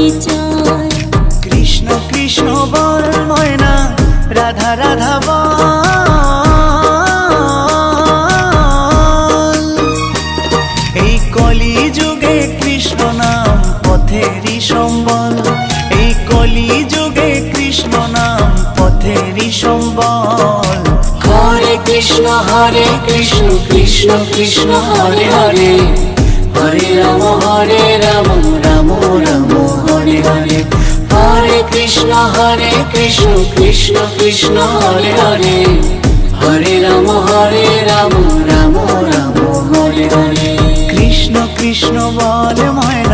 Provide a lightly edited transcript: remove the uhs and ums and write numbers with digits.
পরিচয়। কৃষ্ণ কৃষ্ণ বল ময়না, রাধা রাধা বল। এই কলি যুগে কৃষ্ণ নাম পথেরই সম্বল, এই কলি যুগে কৃষ্ণ নাম পথেরই সম্বল। হরে কৃষ্ণ কৃষ্ণ কৃষ্ণ হরে হরে, হরে রাম রাম রাম হরে হরে। হরে কৃষ্ণ কৃষ্ণ কৃষ্ণ হরে হরে, হরে রাম রাম রাম হরে হরে। কৃষ্ণ কৃষ্ণ বল ময়না,